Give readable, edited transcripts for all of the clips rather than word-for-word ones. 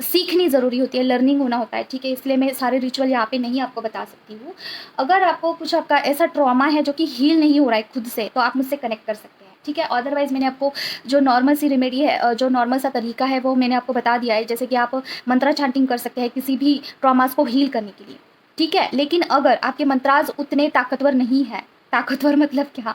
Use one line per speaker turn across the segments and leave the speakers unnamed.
सीखनी ज़रूरी होती है, लर्निंग होना होता है, ठीक है। इसलिए मैं सारे रिचुअल यहाँ पे नहीं आपको बता सकती हूँ। अगर आपको कुछ आपका ऐसा ट्रॉमा है जो कि हील नहीं हो रहा है खुद से, तो आप मुझसे कनेक्ट कर सकते हैं, ठीक है। अदरवाइज़ मैंने आपको जो नॉर्मल सी रेमेडी है, जो नॉर्मल सा तरीका है, वो मैंने आपको बता दिया है। जैसे कि आप मंत्रा चैंटिंग कर सकते हैं किसी भी ट्रॉमास को हील करने के लिए, ठीक है। लेकिन अगर आपके मंत्राज उतने ताकतवर नहीं है, ताकतवर मतलब क्या,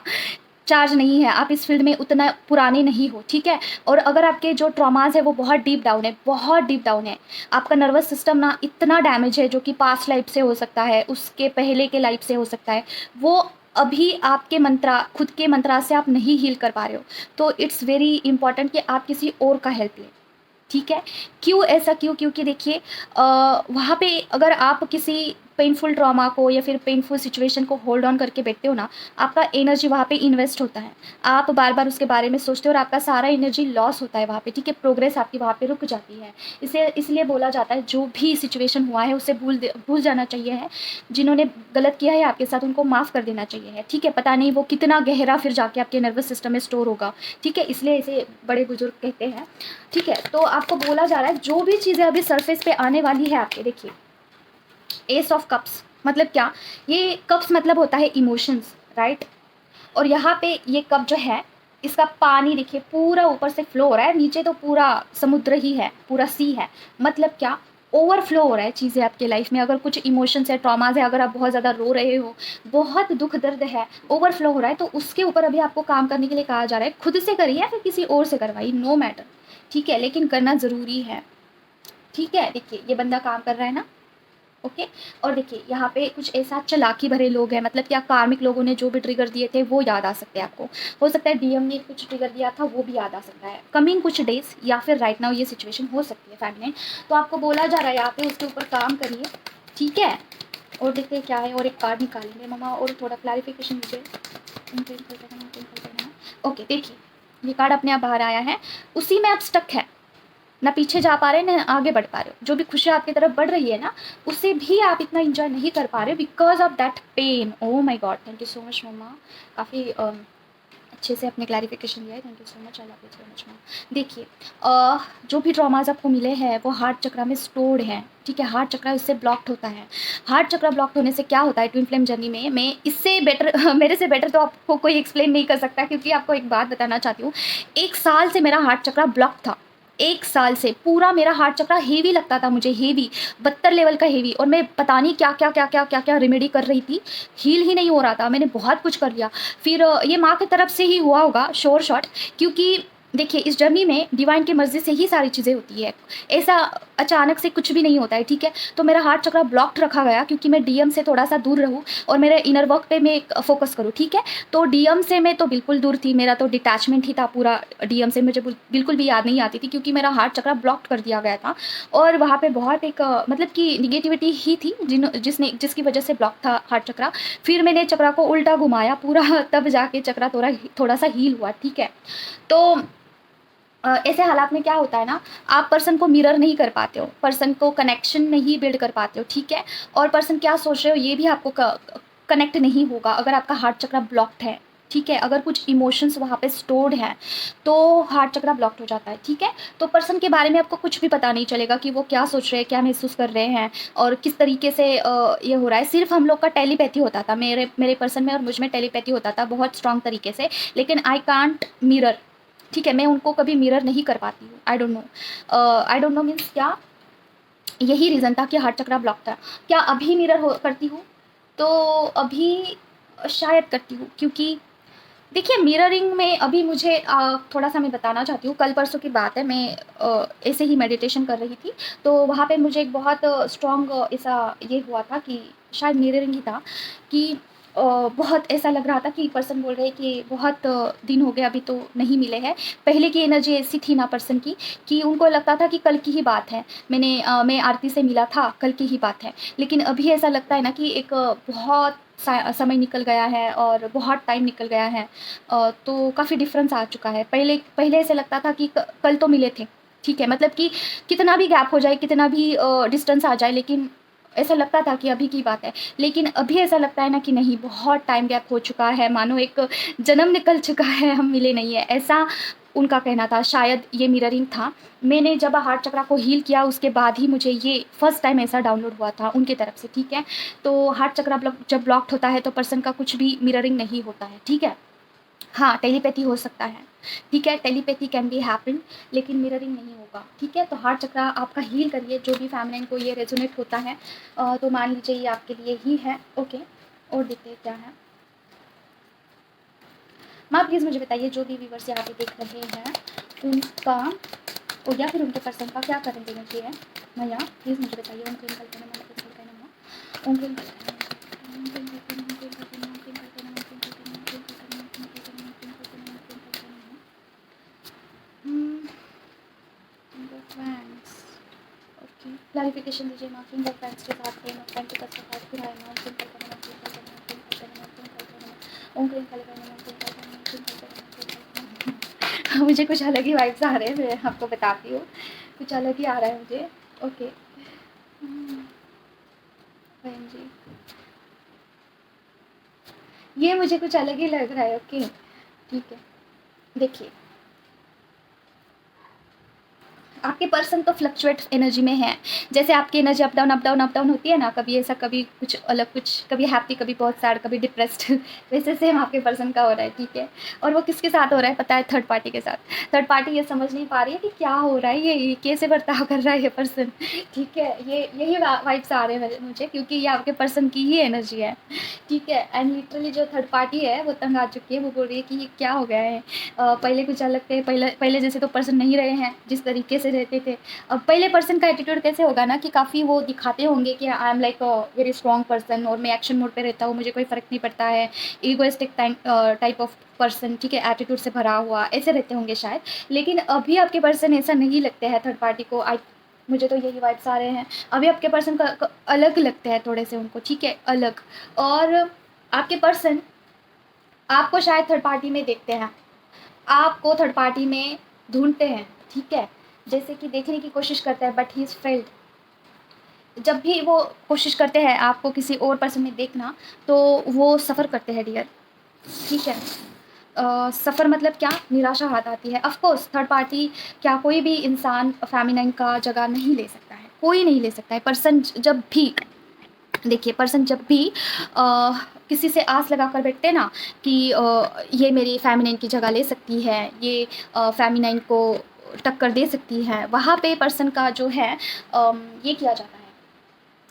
चार्ज नहीं है, आप इस फील्ड में उतना पुराने नहीं हो, ठीक है। और अगर आपके जो ट्रॉमास है वो बहुत डीप डाउन है, बहुत डीप डाउन है, आपका नर्वस सिस्टम ना इतना डैमेज है, जो कि पास्ट लाइफ से हो सकता है, उसके पहले के लाइफ से हो सकता है, वो अभी आपके मंत्रा, खुद के मंत्रा से आप नहीं हील कर पा रहे हो, तो इट्स वेरी इंपॉर्टेंट कि आप किसी और का हेल्प लें, ठीक है। क्यों ऐसा, क्यों, क्योंकि देखिए वहाँ पे अगर आप किसी पेनफुल ट्रॉमा को या फिर पेनफुल सिचुएशन को होल्ड ऑन करके बैठते हो ना, आपका एनर्जी वहाँ पे इन्वेस्ट होता है, आप बार बार उसके बारे में सोचते हो और आपका सारा एनर्जी लॉस होता है वहाँ पे, ठीक है। प्रोग्रेस आपकी वहाँ पे रुक जाती है। इसे इसलिए बोला जाता है जो भी सिचुएशन हुआ है उसे भूल जाना चाहिए है। जिन्होंने गलत किया है आपके साथ उनको माफ़ कर देना चाहिए है, ठीक है। पता नहीं वो कितना गहरा फिर जाके आपके नर्वस सिस्टम में स्टोर होगा, ठीक है। इसलिए इसे बड़े बुजुर्ग कहते हैं, ठीक है। तो आपको बोला जा रहा है जो भी चीज़ें अभी सरफेस पे आने वाली है आपके, देखिए एस ऑफ कप्स मतलब क्या, ये कप्स मतलब होता है इमोशंस, राइट। और यहाँ पे ये कप जो है, इसका पानी देखिए पूरा ऊपर से फ्लो हो रहा है, नीचे तो पूरा समुद्र ही है, पूरा सी है। मतलब क्या, ओवरफ्लो हो रहा है चीज़ें आपके लाइफ में। अगर कुछ इमोशंस है, ट्रॉमाज है, अगर आप बहुत ज़्यादा रो रहे हो, बहुत दुख दर्द है, ओवरफ्लो हो रहा है, तो उसके ऊपर अभी आपको काम करने के लिए कहा जा रहा है। खुद से करिए या फिर किसी और से करवाइए, नो मैटर, ठीक है, लेकिन करना ज़रूरी है, ठीक है। देखिए ये बंदा काम कर रहा है ना, ओके। और देखिए यहाँ पे कुछ ऐसा चालाकी भरे लोग हैं, मतलब क्या, कार्मिक लोगों ने जो भी ट्रिगर दिए थे वो याद आ सकते हैं आपको। हो सकता है डीएम ने कुछ ट्रिगर दिया था, वो भी याद आ सकता है कमिंग कुछ डेज, या फिर राइट नाउ ये सिचुएशन हो सकती है फैमिली में। तो आपको बोला जा रहा है यहाँ पे उसके ऊपर काम करिए, ठीक है। और देखते क्या है, और एक कार्ड निकालेंगे मम्मा, और थोड़ा क्लैरिफिकेशन दीजिए। ओके देखिए ये कार्ड अपने आप बाहर आया है, उसी में आप स्टक है, ना पीछे जा पा रहे, ना आगे बढ़ पा रहे हो। जो भी खुशियाँ आपकी तरफ बढ़ रही है ना, उसे भी आप इतना इंजॉय नहीं कर पा रहे because of that pain. Oh my god, thank you so much मम्मा, काफ़ी अच्छे से अपने क्लैरिफिकेशन दिया है, thank you so much, I love you so much ma'am. देखिए जो भी ट्रॉमाज आपको मिले हैं वो हार्ट चक्र में स्टोर्ड हैं, ठीक है। हार्ट चक्र इससे ब्लॉक्ड होता है। हार्ट चक्र ब्लॉक्ड होने से क्या होता है ट्विन फ्लेम जर्नी में, मैं इससे बेटर मेरे से बेटर तो आपको कोई एक्सप्लेन नहीं कर सकता, क्योंकि आपको एक बात बताना चाहती हूँ। 1 साल से मेरा हार्ट चक्र ब्लॉक था, 1 साल से पूरा मेरा हार्ट चक्र हेवी लगता था मुझे, हेवी 72 लेवल का हेवी। और मैं पता नहीं क्या क्या क्या क्या क्या क्या रेमेडी कर रही थी, हील ही नहीं हो रहा था। मैंने बहुत कुछ कर लिया, फिर ये माँ की तरफ से ही हुआ होगा श्योर शॉट, क्योंकि देखिए इस जर्नी में डिवाइन की मर्जी से ही सारी चीज़ें होती है, ऐसा अचानक से कुछ भी नहीं होता है, ठीक है। तो मेरा हार्ट चक्र ब्लॉक्ड रखा गया क्योंकि मैं डीएम से थोड़ा सा दूर रहूँ और मेरे इनर वर्क पे मैं फोकस करूँ, ठीक है। तो डीएम से मैं तो बिल्कुल दूर थी, मेरा तो डिटैचमेंट ही था पूरा डीएम से, मुझे बिल्कुल भी याद नहीं आती थी क्योंकि मेरा हार्ट चक्र ब्लॉक्ड कर दिया गया था। और वहाँ पे बहुत एक मतलब कि निगेटिविटी ही थी जिसकी वजह से ब्लॉक था हार्ट चक्र। फिर मैंने चक्र को उल्टा घुमाया पूरा, तब जाके चक्र थोड़ा सा हील हुआ, ठीक है। तो ऐसे हालात में क्या होता है ना, आप पर्सन को मिरर नहीं कर पाते हो, पर्सन को कनेक्शन नहीं बिल्ड कर पाते हो, ठीक है। और पर्सन क्या सोच रहे हो ये भी आपको कनेक्ट नहीं होगा अगर आपका हार्ट चक्र ब्लॉक्ड है, ठीक है। अगर कुछ इमोशंस वहाँ पे स्टोर्ड हैं तो हार्ट चक्र ब्लॉक्ड हो जाता है, ठीक है। तो पर्सन के बारे में आपको कुछ भी पता नहीं चलेगा कि वो क्या सोच रहे हैं, क्या महसूस कर रहे हैं और किस तरीके से ये हो रहा है। सिर्फ हम लोग का टेलीपैथी होता था, मेरे पर्सन में और मुझ में टेलीपैथी होता था बहुत स्ट्रॉन्ग तरीके से, लेकिन आई कांट मिरर, ठीक है। मैं उनको कभी मिरर नहीं कर पाती हूँ, आई डोंट नो मीन्स क्या, यही रीज़न था कि हार्ट चक्र ब्लॉक था। क्या अभी मिरर करती हूँ, तो अभी शायद करती हूँ, क्योंकि देखिए मिररिंग में अभी मुझे थोड़ा सा मैं बताना चाहती हूँ। कल परसों की बात है, मैं ऐसे ही मेडिटेशन कर रही थी, तो वहाँ पे मुझे एक बहुत स्ट्रॉन्ग ऐसा ये हुआ था कि शायद मिररिंग ही था कि बहुत ऐसा लग रहा था कि पर्सन बोल रहे कि बहुत दिन हो गए अभी तो नहीं मिले हैं। पहले की एनर्जी ऐसी थी ना पर्सन की कि उनको लगता था कि कल की ही बात है, मैं आरती से मिला था, कल की ही बात है। लेकिन अभी ऐसा लगता है ना कि एक बहुत समय निकल गया है और बहुत टाइम निकल गया है, तो काफ़ी डिफरेंस आ चुका है। पहले पहले ऐसे लगता था कि कल तो मिले थे, ठीक है। मतलब कि कितना भी गैप हो जाए, कितना भी डिस्टेंस आ जाए, लेकिन ऐसा लगता था कि अभी की बात है। लेकिन अभी ऐसा लगता है ना कि नहीं, बहुत टाइम गैप हो चुका है, मानो एक जन्म निकल चुका है, हम मिले नहीं है ऐसा। उनका कहना था, शायद ये मिररिंग था। मैंने जब हार्ट चक्रा को हील किया उसके बाद ही मुझे ये फर्स्ट टाइम ऐसा डाउनलोड हुआ था उनकी तरफ से, ठीक है। तो हार्ट चक्रा जब ब्लॉक्ड होता है तो पर्सन का कुछ भी मिररिंग नहीं होता है, ठीक है। हाँ, टेलीपैथी हो सकता है, ठीक है, टेलीपैथी कैन बी हैपन, लेकिन मिररिंग नहीं होगा, ठीक है। तो हार्ट चक्रा आपका हील करिए, जो भी फैमिली को ये रेजोनेट होता है तो मान लीजिए ये आपके लिए ही है, ओके। और देखते हैं क्या है। माँ प्लीज़ मुझे बताइए, जो भी व्यूवर्स यहाँ पे देख रहे हैं उनका और या फिर उनके पर्सन का क्या करंट एनर्जी है। मैया प्लीज़ मुझे बताइए। ओम क्लीम कल्पना माँ प्लीज़ कल्पना माँ ओम क्लीम ओके, क्लैरिफिकेशन दीजिए माँ। किंग ऑफ फ्रेंड्स के साथ फ्रेंड ऑफ फ्रेंड के साथ फिर आए माँ क्लीम कल्पना माँ क्लीम कल्पना माँ क्लीम कल्पना माँ क्लीम कल्पना माँ ओम क्लीम कल्पना माँ क्लीम कल्पना माँ क्लीम कल्पना माँ। मुझे कुछ अलग ही वाइब्स आ रहे हैं, मैं आपको बताती हूँ, कुछ अलग ही आ रहा है मुझे, ओके। बहन जी, ये मुझे कुछ अलग ही लग रहा है, ओके ठीक है। देखिए, आपके पर्सन तो फ्लक्चुएट एनर्जी में है, जैसे आपकी energy up down up down up down होती है ना, कभी ऐसा कभी कुछ अलग, कुछ कभी हैप्पी कभी बहुत सैड कभी डिप्रेस्ड वैसे सेम आपके पर्सन का हो रहा है, ठीक है। और वो किसके साथ हो रहा है पता है? थर्ड पार्टी के साथ। थर्ड पार्टी ये समझ नहीं पा रही है कि क्या हो रहा है, ये कैसे बर्ताव कर रहा है ये पर्सन, ठीक है। ये यही वाइब्स आ रहे हैं मुझे, क्योंकि ये आपके पर्सन की ही एनर्जी है, ठीक है। एंड लिटरली जो थर्ड पार्टी है वो तंग आ चुकी है, वो बोल रही है कि ये क्या हो गया है। पहले कुछ अलग थे, पहले जैसे तो पर्सन नहीं रहे हैं जिस तरीके से रहते थे। अब पहले पर्सन का एटीट्यूड कैसे होगा ना, कि काफ़ी वो दिखाते होंगे कि I am like a very strong person और मैं एक्शन मोड पे रहता हूँ, मुझे कोई फ़र्क नहीं पड़ता है, ईगोइस्टिक टाइप ऑफ पर्सन, ठीक है, एटीट्यूड से भरा हुआ ऐसे रहते होंगे शायद। लेकिन अभी आपके पर्सन ऐसा नहीं लगते हैं थर्ड पार्टी को, मुझे तो यही वाइब्स आ रहे हैं। अभी आपके पर्सन का अलग लगते हैं थोड़े से उनको, ठीक है, अलग। और आपके पर्सन आपको शायद थर्ड पार्टी में देखते हैं, आपको थर्ड पार्टी में ढूंढते हैं, ठीक है, जैसे कि देखने की कोशिश करते हैं, बट ही इज़ फेल्ड। जब भी वो कोशिश करते हैं आपको किसी और पर्सन में देखना, तो वो सफ़र करते हैं डियर, ठीक है। सफ़र मतलब क्या? निराशा हाथ आती है। ऑफ कोर्स थर्ड पार्टी, क्या कोई भी इंसान फेमिनाइन का जगह नहीं ले सकता है, कोई नहीं ले सकता है। पर्सन जब भी, देखिए, पर्सन जब भी किसी से आस लगा कर बैठते हैं ना कि ये मेरी फेमिनाइन की जगह ले सकती है, ये फेमिनाइन को टक्कर दे सकती है, वहाँ पे पर्सन का जो है ये किया जाता है,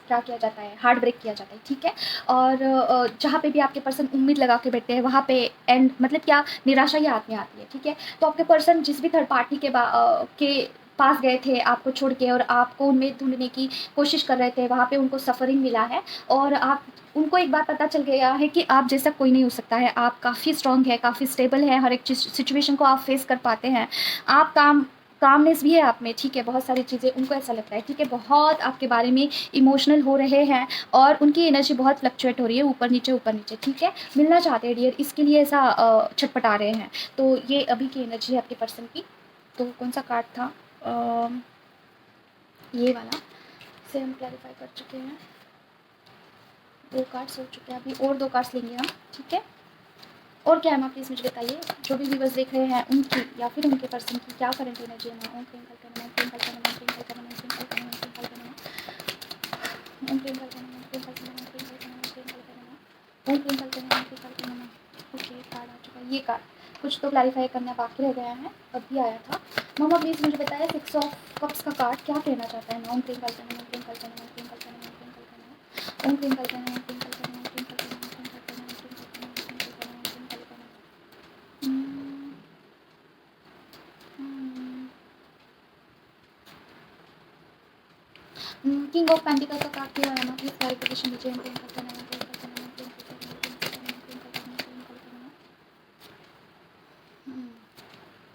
क्या किया जाता है? हार्ट ब्रेक किया जाता है, ठीक है। और जहाँ पे भी आपके पर्सन उम्मीद लगा के बैठते हैं वहाँ पे एंड मतलब क्या, निराशा ही हाथ में आती है, ठीक है। तो आपके पर्सन जिस भी थर्ड पार्टी के पास गए थे आपको छोड़ के, और आपको उम्मीद ढूंढने की कोशिश कर रहे थे, वहाँ पे उनको सफरिंग मिला है। और आप उनको एक बात पता चल गया है कि आप जैसा कोई नहीं हो सकता है, आप काफ़ी स्ट्रॉन्ग है, काफ़ी स्टेबल है, हर एक चीज़ सिचुएशन को आप फेस कर पाते हैं, आप कामनेस भी है आप में, ठीक है। बहुत सारी चीज़ें उनको ऐसा लगता है, ठीक है, बहुत आपके बारे में इमोशनल हो रहे हैं, और उनकी एनर्जी बहुत फ्लक्चुएट हो रही है, ऊपर नीचे, ठीक है। मिलना चाहते हैं डियर, इसके लिए ऐसा छटपटा रहे हैं। तो ये अभी की एनर्जी है आपके पर्सन की। तो कौन सा कार्ड था? ये वाला से हम क्लैरिफाई कर चुके हैं, 2 कार्ड्स हो चुके हैं, अभी और 2 कार्ड्स लेंगे हम, ठीक है। और क्या है माँ प्लीज़ मुझे बताइए, जो भी व्यूवर्स देख रहे हैं उनकी या फिर उनके पर्सन की क्या करंट एनर्जी है माँ। ओम प्रेम कल्पना, ओम प्रेम कल्पना, ओम प्रेम कल्पना, ओम प्रेम कल्पना, ओम प्रेम कल्पना, ओम प्रेम कल्पना, ओम प्रेम कल्पना, ओम प्रेम कल्पना, ओम प्रेम कल्पना, ओम प्रेम कल्पना, ओम प्रेम कल्पना। ओके, कार्ड आ चुका है, ये कार्ड कुछ तो क्लैरिफाई करना बाकी रह गया है, अभी आया था। मामा प्लीज़ मुझे बताइए 6 ऑफ कप्स का कार्ड क्या कहना चाहता है। ओम प्रेम कल्पना, ओम प्रेम कल्पना, ओम प्रेम कल्पना, ओम प्रेम कल्पना, ओम प्रेम कल्पना, ओम प्रेम कल्पना, ओम प्रेम कल्पना, ओम प्रेम कल्पना, ओम प्रेम कल्पना, ओम प्रेम कल्पना, ओम प्रेम कल्पना। किंग ऑफ पेंटिकल का कार्ड क्या है ना, प्लीज क्लैरिफिकेशन दीजिए।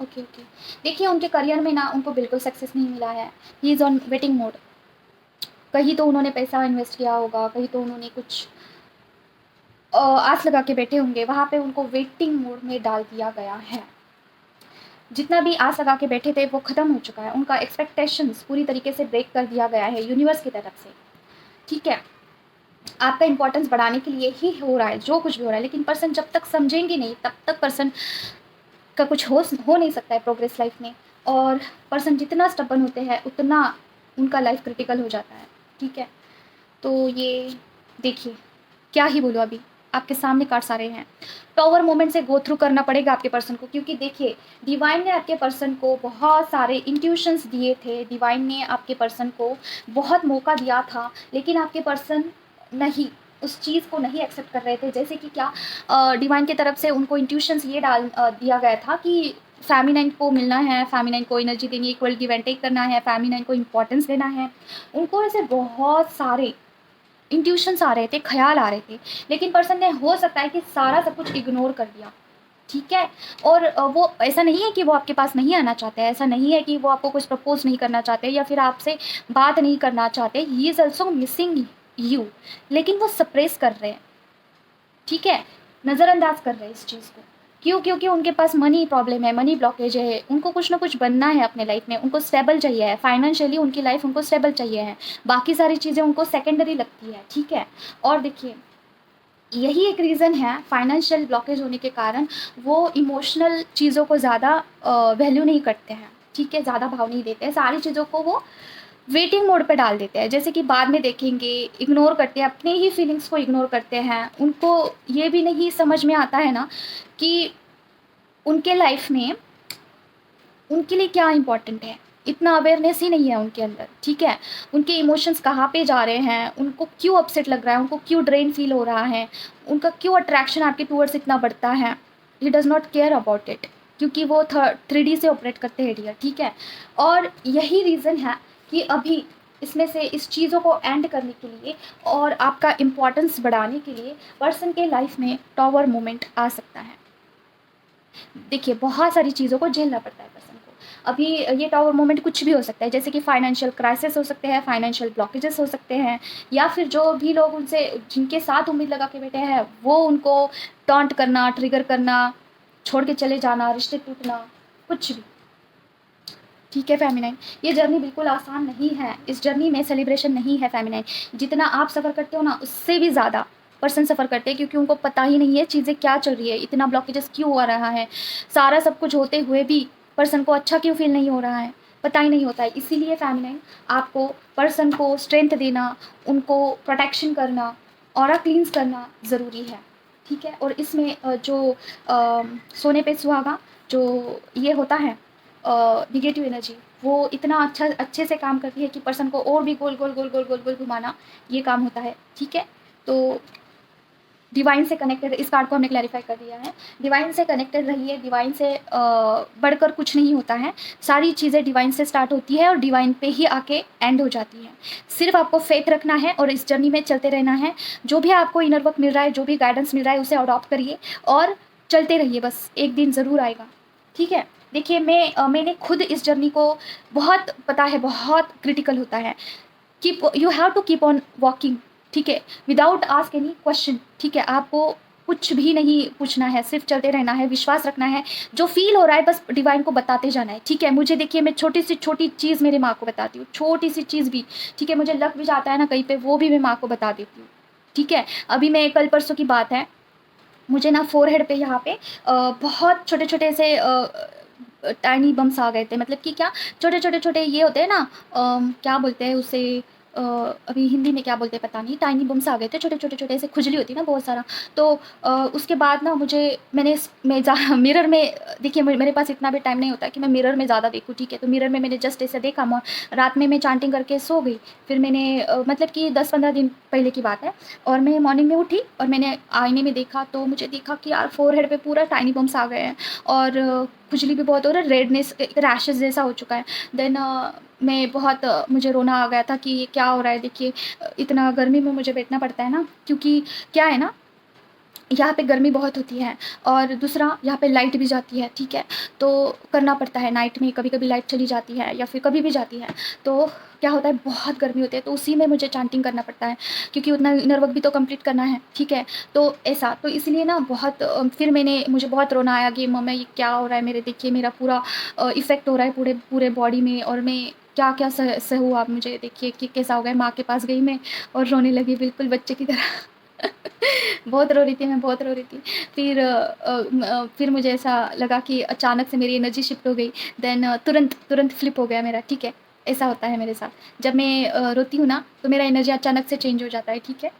ओके ओके, देखिए उनके करियर में ना उनको बिल्कुल सक्सेस नहीं मिला है, he is on waiting mode. कहीं तो उन्होंने पैसा इन्वेस्ट किया होगा, कहीं तो उन्होंने कुछ आस लगा के बैठे होंगे, वहाँ पे उनको वेटिंग मोड में डाल दिया गया है। जितना भी आस लगा के बैठे थे वो ख़त्म हो चुका है, उनका एक्सपेक्टेशंस पूरी तरीके से ब्रेक कर दिया गया है यूनिवर्स की तरफ से, ठीक है। आपका इंपॉर्टेंस बढ़ाने के लिए ही हो रहा है जो कुछ भी हो रहा है, लेकिन पर्सन जब तक समझेंगे नहीं तब तक पर्सन का कुछ हो नहीं सकता है प्रोग्रेस लाइफ में। और पर्सन जितना स्टबर्न होते हैं उतना उनका लाइफ क्रिटिकल हो जाता है, ठीक है। तो ये देखिए, क्या ही बोलूँ, अभी आपके सामने कार्ड्स आ रहे हैं। टॉवर मोमेंट से गो थ्रू करना पड़ेगा आपके पर्सन को, क्योंकि देखिए डिवाइन ने आपके पर्सन को बहुत सारे इंट्यूशंस दिए थे, डिवाइन ने आपके पर्सन को बहुत मौका दिया था, लेकिन आपके पर्सन नहीं, उस चीज़ को नहीं एक्सेप्ट कर रहे थे। जैसे कि क्या, डिवाइन की तरफ से उनको इंट्यूशंस ये दिया गया था कि फेमिनाइन को मिलना है, फेमिनाइन को एनर्जी देनी है, इक्वल गिव एंड टेक करना है, फेमिनाइन को इम्पोर्टेंस देना है। उनको ऐसे बहुत सारे इंट्यूशंस आ रहे थे, ख्याल आ रहे थे, लेकिन पर्सन ने हो सकता है कि सारा सब कुछ इग्नोर कर दिया, ठीक है। और वो ऐसा नहीं है कि वो आपके पास नहीं आना चाहते हैं, ऐसा नहीं है कि वो आपको कुछ प्रपोज नहीं करना चाहते या फिर आपसे बात नहीं करना चाहते। He is also missing you, लेकिन वो सप्रेस कर रहे हैं, ठीक है, नज़रअंदाज कर रहे हैं इस चीज़ को। क्यों? क्योंकि उनके पास मनी प्रॉब्लम है, मनी ब्लॉकेज है, उनको कुछ ना कुछ बनना है अपने लाइफ में, उनको स्टेबल चाहिए है, फाइनेंशियली उनकी लाइफ उनको स्टेबल चाहिए है, बाकी सारी चीज़ें उनको सेकेंडरी लगती है, ठीक है। और देखिए यही एक रीज़न है, फाइनेंशियल ब्लॉकेज होने के कारण वो इमोशनल चीज़ों को ज़्यादा वैल्यू नहीं करते हैं, ठीक है, ज़्यादा भाव नहीं देते हैं, सारी चीज़ों को वो वेटिंग मोड पे डाल देते हैं, जैसे कि बाद में देखेंगे, इग्नोर करते हैं, अपने ही फीलिंग्स को इग्नोर करते हैं। उनको ये भी नहीं समझ में आता है ना कि उनके लाइफ में उनके लिए क्या इम्पोर्टेंट है, इतना अवेयरनेस ही नहीं है उनके अंदर, ठीक है। उनके इमोशंस कहाँ पे जा रहे हैं, उनको क्यों अपसेट लग रहा है, उनको क्यों ड्रेन फील हो रहा है, उनका क्यों अट्रैक्शन आपके टूवर्ड्स इतना बढ़ता है। He does not care about it, क्योंकि वो 3D से ऑपरेट करते हैं डियर, ठीक है। और यही रीज़न है कि अभी इसमें से इस चीज़ों को एंड करने के लिए और आपका इम्पोर्टेंस बढ़ाने के लिए पर्सन के लाइफ में टॉवर मोमेंट आ सकता है। देखिए बहुत सारी चीज़ों को झेलना पड़ता है पर्सन को। अभी ये टावर मोमेंट कुछ भी हो सकता है, जैसे कि फाइनेंशियल क्राइसिस हो सकते हैं, फाइनेंशियल ब्लॉकेजेस हो सकते हैं, या फिर जो भी लोग उनसे जिनके साथ उम्मीद लगा के बैठे हैं वो उनको टॉन्ट करना, ट्रिगर करना, छोड़ के चले जाना, रिश्ते टूटना, कुछ भी, ठीक है फेमिनाइन। ये जर्नी बिल्कुल आसान नहीं है, इस जर्नी में सेलिब्रेशन नहीं है फेमिनाइन। जितना आप सफ़र करते हो ना उससे भी ज़्यादा पर्सन सफ़र करते हैं, क्योंकि उनको पता ही नहीं है चीज़ें क्या चल रही है, इतना ब्लॉकेजेस क्यों हो रहा है, सारा सब कुछ होते हुए भी पर्सन को अच्छा क्यों फील नहीं हो रहा है, पता ही नहीं होता है। इसीलिए फेमिनाइन आपको पर्सन को स्ट्रेंथ देना, उनको प्रोटेक्शन करना, ऑरा क्लींस करना ज़रूरी है, ठीक है। और इसमें जो सोने पे सुहागा जो ये होता है निगेटिव एनर्जी, वो इतना अच्छे से काम करती है कि पर्सन को और भी गोल गोल गोल गोल गोल गोल घुमाना ये काम होता है, ठीक है। तो डिवाइन से कनेक्टेड, इस कार्ड को हमने क्लैरिफाई कर दिया है। डिवाइन से कनेक्टेड रहिए, डिवाइन से बढ़कर कुछ नहीं होता है, सारी चीज़ें डिवाइन से स्टार्ट होती है और डिवाइन पे ही आके एंड हो जाती है। सिर्फ आपको फेथ रखना है और इस जर्नी में चलते रहना है। जो भी आपको इनर वर्क मिल रहा है, जो भी गाइडेंस मिल रहा है उसे अडॉप्ट करिए और चलते रहिए, बस एक दिन ज़रूर आएगा, ठीक है। देखिए मैंने खुद इस जर्नी को बहुत पता है, बहुत क्रिटिकल होता है। You have to keep on walking, ठीक है, विदाउट आस्क एनी क्वेश्चन, ठीक है। आपको कुछ भी नहीं पूछना है, सिर्फ चलते रहना है, विश्वास रखना है, जो फील हो रहा है बस डिवाइन को बताते जाना है, ठीक है। मुझे देखिए, मैं छोटी सी छोटी चीज़ मेरी माँ को बताती हूँ, छोटी सी चीज़ भी, ठीक है, मुझे लग भी जाता है ना कहीं पे, वो भी मैं माँ को बता देती हूँ, ठीक है। अभी मैं कल परसों की बात है, मुझे ना फोरहेड पे यहाँ पे बहुत छोटे छोटे से टाइनी बम्स आ गए थे, मतलब कि क्या, छोटे छोटे छोटे ये होते हैं ना, क्या बोलते हैं उसे, अभी हिंदी में क्या बोलते हैं पता नहीं, टाइनी बम्स आ गए थे, छोटे छोटे छोटे ऐसे खुजली होती है ना बहुत सारा। तो उसके बाद ना मैं मिरर में, देखिए मेरे पास इतना भी टाइम नहीं होता कि मैं मिरर में ज़्यादा देखूँ, ठीक है। तो मिरर में मैंने जस्ट ऐसे देखा, रात में मैं चांटिंग करके सो गई। फिर मैंने मतलब कि 10-15 दिन पहले की बात है, और मैं मॉर्निंग में उठी और मैंने आईने में देखा, तो मुझे देखा कि यार फोरहेड पे पूरा टाइनी बम्स आ गए हैं और खुजली भी बहुत हो रहा है, रेडनेस, रैशेस जैसा हो चुका है। देन मैं बहुत मुझे रोना आ गया था कि ये क्या हो रहा है। देखिए इतना गर्मी में मुझे बैठना पड़ता है ना, क्योंकि क्या है ना, यहाँ पे गर्मी बहुत होती है और दूसरा यहाँ पे लाइट भी जाती है, ठीक है। तो करना पड़ता है, नाइट में कभी कभी लाइट चली जाती है या फिर कभी भी जाती है, तो क्या होता है, बहुत गर्मी होती है, तो उसी में मुझे चांटिंग करना पड़ता है, क्योंकि उतना इनर वर्क भी तो कंप्लीट करना है, ठीक है। तो ऐसा, तो इसलिए ना बहुत फिर मुझे बहुत रोना आया कि मम्मा ये क्या हो रहा है मेरे, देखिए मेरा पूरा इफ़ेक्ट हो रहा है पूरे पूरे बॉडी में, और मैं क्या क्या सहूँ, आप मुझे देखिए कि कैसा हो गया। माँ के पास गई मैं और रोने लगी बिल्कुल बच्चे की तरह। बहुत रो रही थी मैं, बहुत रो रही थी। फिर मुझे ऐसा लगा कि अचानक से मेरी एनर्जी शिफ्ट हो गई। देन तुरंत फ्लिप हो गया मेरा, ठीक है? ऐसा होता है मेरे साथ। जब मैं रोती हूँ ना, तो मेरा एनर्जी अचानक से चेंज हो जाता है, ठीक है?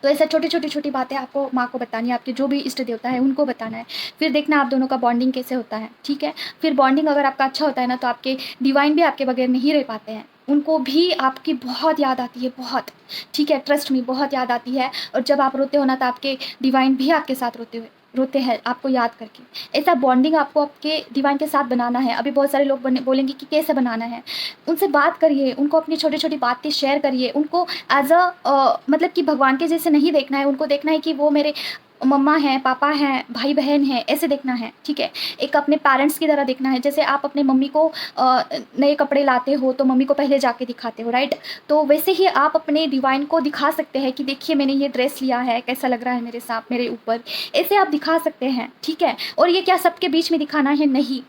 तो ऐसा छोटी-छोटी बातें आपको माँ को बतानी है, आपके जो भी इष्ट देवता है उनको बताना है। फिर देखना आप दोनों का बॉन्डिंग कैसे होता है, ठीक है? फिर बॉन्डिंग अगर आपका अच्छा होता है ना, तो आपके डिवाइन भी आपके बगैर नहीं रह पाते हैं। उनको भी आपकी बहुत याद आती है, बहुत, ठीक है? ट्रस्ट मी, बहुत याद आती है। और जब आप रोते हो ना, तो आपके डिवाइन भी आपके साथ रोते हैं आपको याद करके। ऐसा बॉन्डिंग आपको आपके डिवाइन के साथ बनाना है। अभी बहुत सारे लोग बोलेंगे कि कैसे बनाना है? उनसे बात करिए, उनको अपनी छोटी-छोटी बातें शेयर करिए। उनको एज़ मतलब कि भगवान के जैसे नहीं देखना है, उनको देखना है कि वो मेरे मम्मा हैं, पापा हैं, भाई-बहन हैं, ऐसे देखना है, ठीक है? एक अपने पेरेंट्स की तरह देखना है। जैसे आप अपने मम्मी को नए कपड़े लाते हो, तो मम्मी को पहले जाके दिखाते हो, राइट? तो वैसे ही आप अपने डिवाइन को दिखा सकते हैं कि देखिए मैंने ये ड्रेस लिया है, कैसा लग रहा है मेरे साथ, मेरे ऊपर। ऐसे आप दिखा सकते हैं, ठीक है? और ये क्या सबके बीच में दिखाना है? नहीं।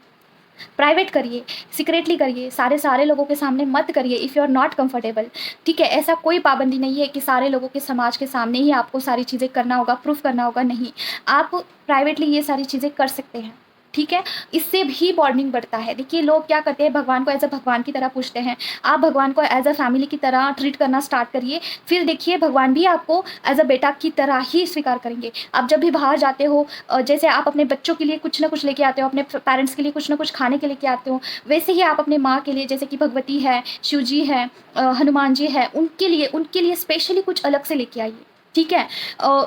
प्राइवेट करिए, सीक्रेटली करिए, सारे लोगों के सामने मत करिए if you are not comfortable, ठीक है? ऐसा कोई पाबंदी नहीं है कि सारे लोगों के समाज के सामने ही आपको सारी चीज़ें करना होगा, प्रूफ करना होगा, नहीं। आप प्राइवेटली ये सारी चीज़ें कर सकते हैं, ठीक है? इससे भी बॉन्डिंग बढ़ता है। देखिए लोग क्या करते हैं, भगवान को एज़ अ भगवान की तरह पूजते हैं। आप भगवान को एज़ अ फैमिली की तरह ट्रीट करना स्टार्ट करिए, फिर देखिए भगवान भी आपको एज़ अ बेटा की तरह ही स्वीकार करेंगे। आप जब भी बाहर जाते हो, जैसे आप अपने बच्चों के लिए कुछ ना कुछ लेके आते हो, अपने पेरेंट्स के लिए कुछ ना कुछ खाने के लेके आते हो, वैसे ही आप अपने माँ के लिए, जैसे कि भगवती है, शिव जी है, हनुमान जी है, उनके लिए स्पेशली कुछ अलग से लेके आइए, ठीक है?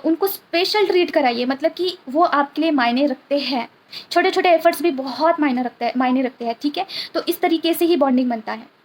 उनको स्पेशल ट्रीट कराइए, मतलब कि वो आपके लिए मायने रखते हैं। छोटे-छोटे एफर्ट्स भी बहुत मायने रखते हैं, ठीक है? तो इस तरीके से ही बॉन्डिंग बनता है।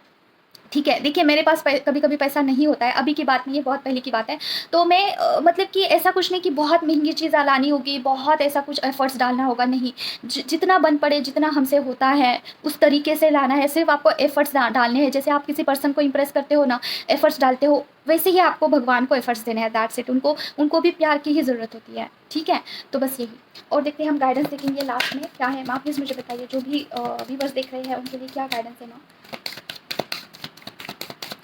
ठीक है, देखिए मेरे पास कभी-कभी पैसा नहीं होता है, अभी की बात नहीं है, बहुत पहले की बात है। तो मैं मतलब कि ऐसा कुछ नहीं कि बहुत महँगी चीज़ लानी होगी, बहुत ऐसा कुछ एफ़र्ट्स डालना होगा, नहीं। जितना बन पड़े, जितना हमसे होता है, उस तरीके से लाना है, सिर्फ़ आपको एफ़र्ट्स डालने हैं। जैसे आप किसी पर्सन को इम्प्रेस करते हो ना, एफ़र्ट्स डालते हो, वैसे ही आपको भगवान को एफ़र्ट्स देने हैं, दैट्स इट। उनको उनको भी प्यार की ही ज़रूरत होती है, ठीक है? तो बस यही। और देखते हैं हम गाइडेंस देखेंगे लास्ट में क्या है, आप प्लीज़ मुझे बताइए, जो भी व्यूअर्स देख रहे हैं, उनके लिए क्या गाइडेंस है ना?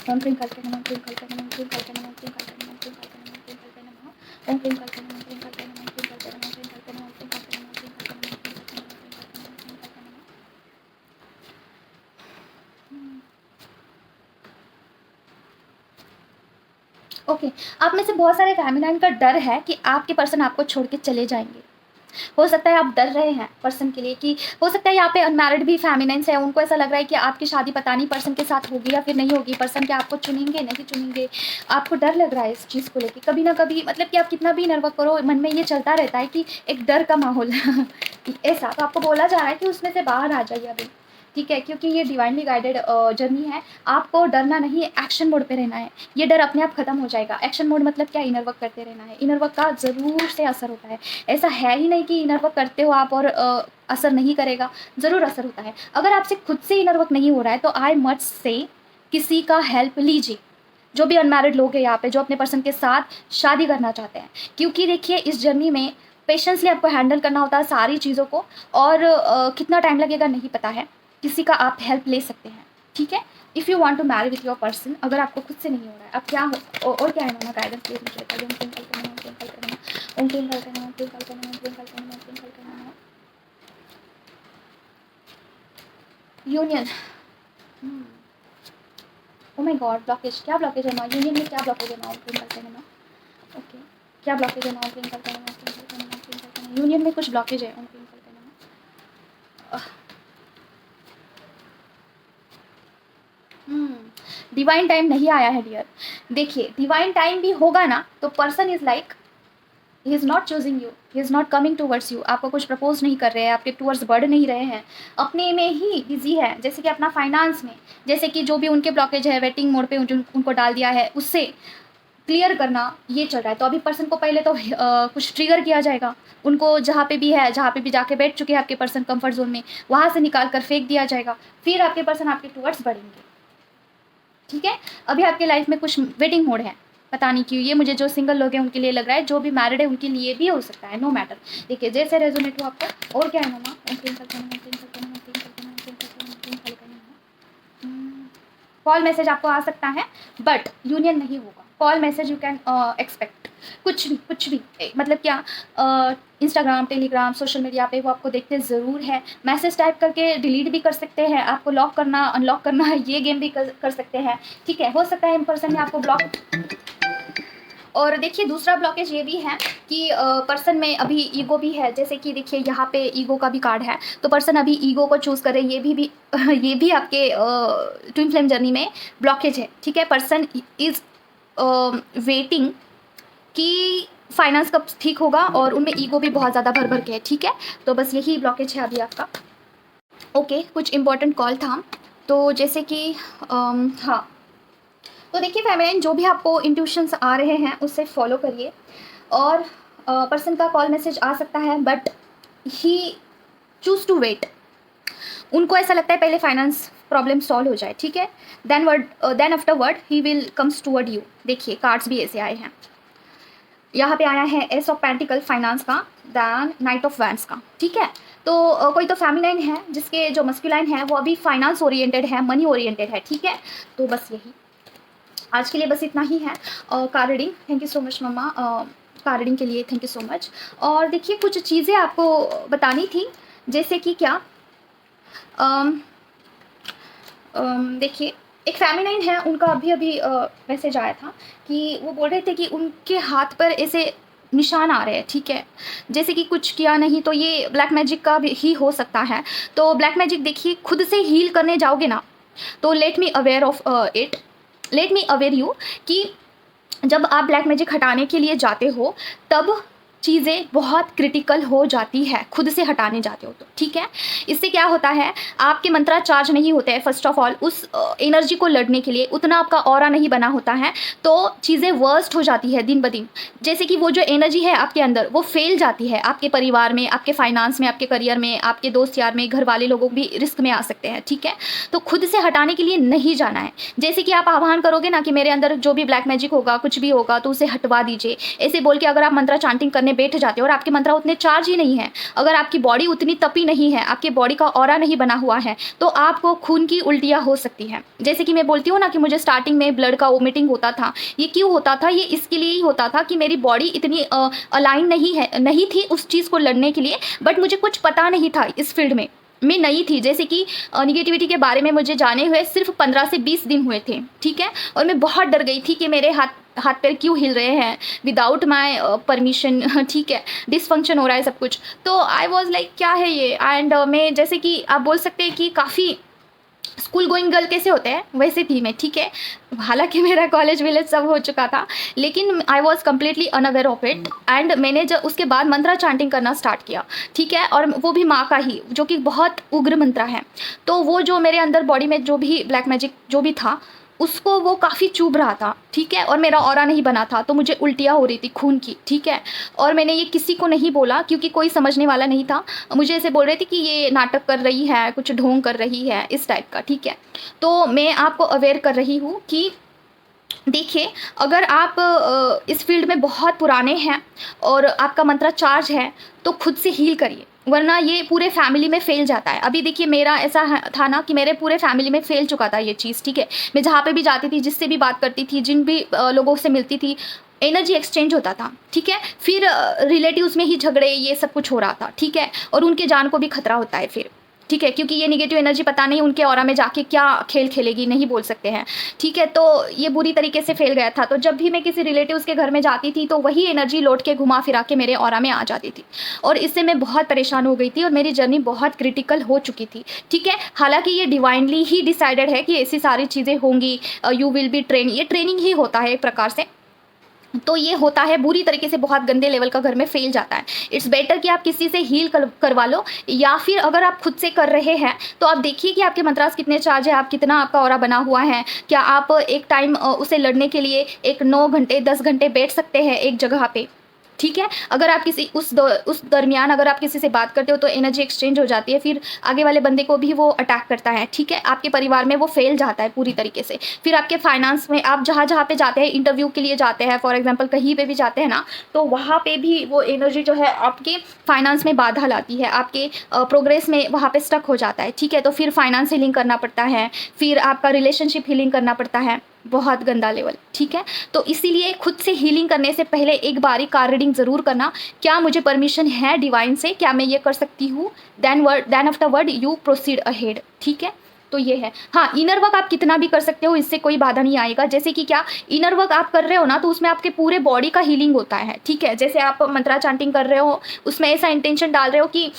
ओम क्लीं कल्पे नमः, क्लीं कल्पे नमः, क्लीं कल्पे नमः, क्लीं कल्पे नमः, क्लीं कल्पे नमः, क्लीं कल्पे नमः। ओम क्लीं कल्पे नमः, क्लीं कल्पे नमः, क्लीं कल्पे नमः, क्लीं कल्पे नमः, क्लीं कल्पे नमः, क्लीं कल्पे नमः, क्लीं कल्पे नमः, क्लीं कल्पे नमः, क्लीं कल्पे नमः। ओके, आप में से बहुत सारे फेमिनाइन का डर है कि आपके पर्सन आपको छोड़ के चले जाएँगे। हो सकता है आप डर रहे हैं पर्सन के लिए, कि हो सकता है यहाँ पे अनमैरिड भी फेमिनिन्स है, उनको ऐसा लग रहा है कि आपकी शादी पता नहीं पर्सन के साथ होगी या फिर नहीं होगी, पर्सन क्या आपको चुनेंगे, नहीं चुनेंगे। आपको डर लग रहा है इस चीज़ को लेके, कभी ना कभी, मतलब कि आप कितना भी इनर करो, मन में ये चलता रहता है कि एक डर का माहौल ऐसा। तो आपको बोला जा रहा है कि उसमें से बाहर आ जाइए अभी, ठीक है? क्योंकि ये डिवाइनली गाइडेड जर्नी है। आपको डरना नहीं है, एक्शन मोड पे रहना है। ये डर अपने आप खत्म हो जाएगा। एक्शन मोड मतलब क्या? इनर वर्क करते रहना है। इनर वर्क का ज़रूर से असर होता है। ऐसा है ही नहीं कि इनर वर्क करते हो आप और असर नहीं करेगा, ज़रूर असर होता है। अगर आपसे खुद से इनर वर्क नहीं हो रहा है, तो आई मस्ट से किसी का हेल्प लीजिए। जो भी अनमैरिड लोग हैं यहाँ पे, जो अपने पर्सन के साथ शादी करना चाहते हैं, क्योंकि देखिए इस जर्नी में पेशेंसली आपको हैंडल करना होता है सारी चीज़ों को, और कितना टाइम लगेगा नहीं पता है। किसी का आप हेल्प ले सकते हैं, ठीक है? If you want to marry with your person, अगर आपको खुद से नहीं हो रहा है, अब क्या हो और क्या है ना, गाइडेंस प्लीज मुझे बताइए। ओम क्लीं कल्पे नमः, क्लीं कल्पे नमः, ओम क्लीं कल्पे नमः, क्लीं कल्पे नमः, क्लीं कल्पे नमः, क्लीं कल्पे नमः। Union, oh my God, blockage, क्या ब्लॉकेज है माँ? यूनियन में क्या ब्लॉकेज है माँ? ओम क्लीं कल्पे नमः। ओके, क्या ब्लॉकेज है माँ? ओम क्लीं कल्पे नमः, क्लीं कल्पे नमः, क्लीं कल्पे नमः। यूनियन में कुछ ब्लॉकेज है। ओम क्लीं कल्पे नमः। डिवाइन टाइम नहीं आया है डियर। देखिए डिवाइन टाइम भी होगा ना, तो person is like he is not choosing you, he is not coming towards you, आपको कुछ प्रपोज नहीं कर रहे हैं, आपके टूवर्ड्स बढ़ नहीं रहे हैं, अपने में ही बिजी है। जैसे कि अपना फाइनेंस में, जैसे कि जो भी उनके ब्लॉकेज है वेटिंग मोड पे उनको डाल दिया है, उससे क्लियर करना ये चल रहा है। तो अभी पर्सन को पहले तो कुछ ट्रिगर किया जाएगा, उनको जहाँ पे भी है, जहाँ पे भी जाके बैठ चुके हैं आपके पर्सन कंफर्ट जोन में, वहाँ से निकाल कर फेंक दिया जाएगा, फिर आपके पर्सन आपके टूवर्ड्स बढ़ेंगे, ठीक है? अभी आपके लाइफ में कुछ वेटिंग मोड है, पता नहीं क्यों। ये मुझे जो सिंगल लोग हैं उनके लिए लग रहा है, जो भी मैरिड है उनके लिए भी हो सकता है, नो मैटर। देखिए जैसे रेजोनेट हो आपको। और क्या है मामा? कॉल मैसेज आपको आ सकता है, बट यूनियन नहीं होगा। Call message you can expect, कुछ भी मतलब क्या, इंस्टाग्राम, टेलीग्राम, सोशल मीडिया पे वो आपको देखते ज़रूर है। मैसेज टाइप करके डिलीट भी कर सकते हैं, आपको लॉक करना अनलॉक करना है ये गेम भी कर सकते हैं, ठीक है। हो सकता है इन पर्सन ने आपको ब्लॉक। और देखिए दूसरा ब्लॉकेज ये भी है कि पर्सन में अभी ईगो भी है। जैसे कि देखिए यहाँ पे ईगो का भी कार्ड है, तो पर्सन अभी ईगो को चूज़ करे, ये भी ये भी आपके ट्विन फ्लेम जर्नी में ब्लॉकेज है, ठीक है। पर्सन इज़ वेटिंग कि फाइनेंस कब ठीक होगा, और उनमें ईगो भी बहुत ज़्यादा भर भर के है, ठीक है। तो बस यही ब्लॉकेज है अभी आपका। ओके, कुछ इम्पोर्टेंट कॉल था, तो जैसे कि हाँ, तो देखिए फेमिनाइन, जो भी आपको इंट्यूशंस आ रहे हैं उससे फॉलो करिए। और पर्सन का कॉल मैसेज आ सकता है, but he choose to wait. उनको ऐसा लगता है पहले फाइनेंस प्रॉब्लम सॉल्व हो जाए, ठीक है, then afterward he will comes toward you. देखिए कार्ड्स भी ऐसे आए हैं, यहाँ पे आया है एस ऑफ पेंटिकल फाइनेंस का, दैन नाइट ऑफ वैंड्स का, ठीक है। तो कोई तो फेमिनाइन है जिसके जो मस्कुलाइन है वो अभी फाइनेंस ओरिएंटेड है, मनी ओरिएंटेड है, ठीक है। तो बस यही आज के लिए बस इतना ही है। Card reading, thank you so much मम्मा, कार रीडिंग के लिए थैंक यू सो मच। और देखिए कुछ चीज़ें आपको बतानी थी, जैसे कि क्या, देखिए एक फेमिनाइन है, उनका अभी अभी मैसेज आया था कि वो बोल रहे थे कि उनके हाथ पर ऐसे निशान आ रहे हैं, ठीक है। जैसे कि कुछ किया नहीं तो ये ब्लैक मैजिक का भी ही हो सकता है। तो ब्लैक मैजिक देखिए खुद से हील करने जाओगे ना, तो let me aware of it, let me aware you कि जब आप ब्लैक मैजिक हटाने के लिए जाते हो तब चीज़ें बहुत क्रिटिकल हो जाती है, खुद से हटाने जाते हो तो, ठीक है। इससे क्या होता है, आपके मंत्रा चार्ज नहीं होते हैं, फर्स्ट ऑफ ऑल उस एनर्जी को लड़ने के लिए उतना आपका ऑरा नहीं बना होता है, तो चीज़ें वर्स्ट हो जाती है दिन ब दिन। जैसे कि वो जो एनर्जी है आपके अंदर वो फेल जाती है, आपके परिवार में, आपके फाइनेंस में, आपके करियर में, आपके दोस्त यार में, घर वाले लोगों भी रिस्क में आ सकते हैं, ठीक है। तो खुद से हटाने के लिए नहीं जाना है। जैसे कि आप आह्वान करोगे ना कि मेरे अंदर जो भी ब्लैक मैजिक होगा, कुछ भी होगा, तो उसे हटवा दीजिए, ऐसे बोल के अगर आप मंत्रा चांटिंग करने बैठ जाते हो और आपके मंत्रा उतने चार्ज ही नहीं है, अगर आपकी बॉडी उतनी तपी नहीं है, आपकी बॉडी का ऑरा नहीं बना हुआ है, तो आपको खून की उल्टियाँ हो सकती हैं। जैसे कि मैं बोलती हूँ ना कि मुझे स्टार्टिंग में ब्लड का वोमिटिंग होता था, ये क्यों होता था, ये इसके लिए ही होता था कि मेरी बॉडी इतनी अलाइन नहीं थी उस चीज़ को लड़ने के लिए। बट मुझे कुछ पता नहीं था, इस फील्ड में मैं नई थी। जैसे कि निगेटिविटी के बारे में मुझे जाने हुए सिर्फ 15 से 20 दिन हुए थे, ठीक है। और मैं बहुत डर गई थी कि मेरे हाथ पैर क्यों हिल रहे हैं विदाउट माई परमिशन, ठीक है, डिसफंक्शन हो रहा है सब कुछ। तो आई वॉज लाइक क्या है ये। एंड मैं, जैसे कि आप बोल सकते हैं कि काफ़ी स्कूल गोइंग गर्ल कैसे होते हैं वैसे थी मैं, ठीक है। हालांकि मेरा कॉलेज विलेज सब हो चुका था, लेकिन I was completely unaware of it. And मैंने जब उसके बाद मंत्रा चांटिंग करना स्टार्ट किया, ठीक है, और वो भी माँ का ही, जो कि बहुत उग्र मंत्रा है। तो वो जो मेरे अंदर बॉडी में जो भी ब्लैक मैजिक जो भी था उसको वो काफ़ी चुभ रहा था, ठीक है। और मेरा ऑरा नहीं बना था, तो मुझे उल्टियाँ हो रही थी खून की, ठीक है। और मैंने ये किसी को नहीं बोला क्योंकि कोई समझने वाला नहीं था। मुझे ऐसे बोल रहे थे कि ये नाटक कर रही है, कुछ ढोंग कर रही है, इस टाइप का, ठीक है। तो मैं आपको अवेयर कर रही हूँ कि देखिए अगर आप इस फील्ड में बहुत पुराने हैं और आपका मंत्रा चार्ज है तो खुद से हील करिए, वरना ये पूरे फैमिली में फैल जाता है। अभी देखिए मेरा ऐसा था ना कि मेरे पूरे फैमिली में फैल चुका था ये चीज़, ठीक है। मैं जहाँ पे भी जाती थी, जिससे भी बात करती थी, जिन भी लोगों से मिलती थी, एनर्जी एक्सचेंज होता था, ठीक है। फिर रिलेटिव्स में ही झगड़े, ये सब कुछ हो रहा था, ठीक है। और उनके जान को भी खतरा होता है फिर, ठीक है, क्योंकि ये निगेटिव एनर्जी पता नहीं उनके ऑरा में जाके क्या खेल खेलेगी, नहीं बोल सकते हैं, ठीक है। तो ये बुरी तरीके से फैल गया था। तो जब भी मैं किसी रिलेटिव्स के घर में जाती थी तो वही एनर्जी लौट के घुमा फिरा के मेरे ऑरा में आ जाती थी, और इससे मैं बहुत परेशान हो गई थी और मेरी जर्नी बहुत क्रिटिकल हो चुकी थी, ठीक है। हालांकि ये डिवाइनली ही डिसाइडेड है कि ऐसी सारी चीज़ें होंगी, यू विल बी ट्रेन, ये ट्रेनिंग ही होता है एक प्रकार से। तो ये होता है बुरी तरीके से, बहुत गंदे लेवल का घर में फैल जाता है। इट्स बेटर कि आप किसी से हील करवा लो, या फिर अगर आप खुद से कर रहे हैं तो आप देखिए कि आपके मंत्रास कितने चार्ज है, आप कितना आपका ऑरा बना हुआ है। क्या आप एक टाइम उसे लड़ने के लिए एक 9 घंटे 10 घंटे बैठ सकते हैं एक जगह पे, ठीक है। अगर आप किसी उस दरमियान अगर आप किसी से बात करते हो तो एनर्जी एक्सचेंज हो जाती है, फिर आगे वाले बंदे को भी वो अटैक करता है, ठीक है। आपके परिवार में वो फेल जाता है पूरी तरीके से। फिर आपके फाइनेंस में आप जहाँ पे जाते हैं, इंटरव्यू के लिए जाते हैं, फॉर एग्जांपल कहीं पे भी जाते हैं ना, तो वहाँ पे भी वो एनर्जी जो है आपके फाइनेंस में बाधा लाती है, आपके प्रोग्रेस में वहाँ पे स्टक हो जाता है, ठीक है। तो फिर फाइनेंस हीलिंग करना पड़ता है, फिर आपका रिलेशनशिप हीलिंग करना पड़ता है, बहुत गंदा लेवल, ठीक है। तो इसीलिए खुद से हीलिंग करने से पहले एक बारी कार रीडिंग ज़रूर करना, क्या मुझे परमिशन है डिवाइन से, क्या मैं ये कर सकती हूँ, then afterward you proceed ahead, ठीक है। तो ये है। हाँ, इनर वर्क आप कितना भी कर सकते हो, इससे कोई बाधा नहीं आएगा। जैसे कि क्या इनर वर्क आप कर रहे हो ना, तो उसमें आपके पूरे बॉडी का हीलिंग होता है, ठीक है। जैसे आप मंत्रा चांटिंग कर रहे हो, उसमें ऐसा इंटेंशन डाल रहे हो कि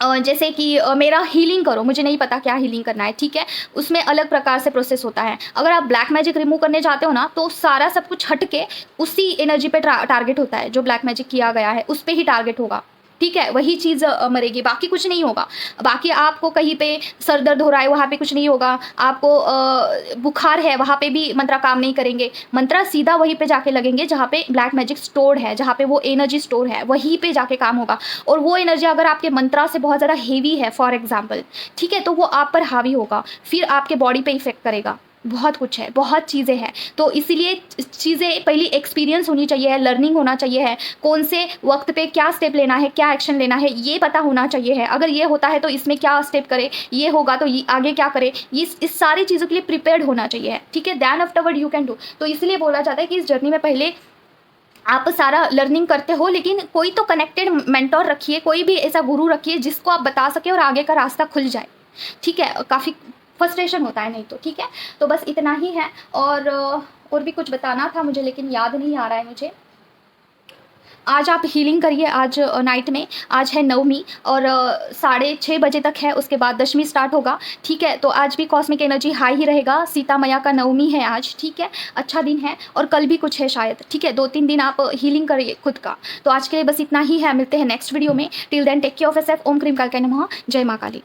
जैसे कि मेरा हीलिंग करो, मुझे नहीं पता क्या हीलिंग करना है, ठीक है। उसमें अलग प्रकार से प्रोसेस होता है। अगर आप ब्लैक मैजिक रिमूव करने जाते हो ना, तो सारा सब कुछ हट के उसी एनर्जी पे टारगेट होता है, जो ब्लैक मैजिक किया गया है उस पर ही टारगेट होगा, ठीक है। वही चीज़ मरेगी, बाकी कुछ नहीं होगा। बाकी आपको कहीं पे सर दर्द हो रहा है, वहाँ पे कुछ नहीं होगा। आपको बुखार है, वहाँ पे भी मंत्रा काम नहीं करेंगे। मंत्रा सीधा वहीं पे जाके लगेंगे जहाँ पे ब्लैक मैजिक स्टोर्ड है, जहाँ पे वो एनर्जी स्टोर है, वहीं पे जाके काम होगा। और वो एनर्जी अगर आपके मंत्रा से बहुत ज़्यादा हेवी है फॉर एग्जाम्पल, ठीक है, तो वो आप पर हावी होगा, फिर आपके बॉडी पे इफेक्ट करेगा। बहुत कुछ है, बहुत चीज़ें हैं। तो इसीलिए चीज़ें पहली एक्सपीरियंस होनी चाहिए है, लर्निंग होना चाहिए है, कौन से वक्त पे क्या स्टेप लेना है, क्या एक्शन लेना है, ये पता होना चाहिए है। अगर ये होता है तो इसमें क्या स्टेप करे, ये होगा तो ये आगे क्या करे, ये इस सारी चीज़ों के लिए प्रिपेयर्ड होना चाहिए है, ठीक है। Then afterward you can do. तो इसलिए बोला जाता है कि इस जर्नी में पहले आप सारा लर्निंग करते हो, लेकिन कोई तो कनेक्टेड मेंटोर रखिए, कोई भी ऐसा गुरु रखिए जिसको आप बता सके और आगे का रास्ता खुल जाए, ठीक है। काफ़ी फ्रस्ट्रेशन होता है नहीं तो, ठीक है। तो बस इतना ही है। और भी कुछ बताना था मुझे, लेकिन याद नहीं आ रहा है मुझे। आज आप हीलिंग करिए, आज नाइट में, आज है नवमी और 6:30 बजे तक है, उसके बाद दशमी स्टार्ट होगा, ठीक है। तो आज भी कॉस्मिक एनर्जी हाई ही रहेगा, सीता मैया का नवमी है आज, ठीक है। अच्छा दिन है, और कल भी कुछ है शायद, ठीक है। 2-3 दिन आप हीलिंग करिए खुद का। तो आज के लिए बस इतना ही है, मिलते हैं नेक्स्ट वीडियो में। Till then take care of yourself. ओम क्रीम काल नमः। जय माँ काली।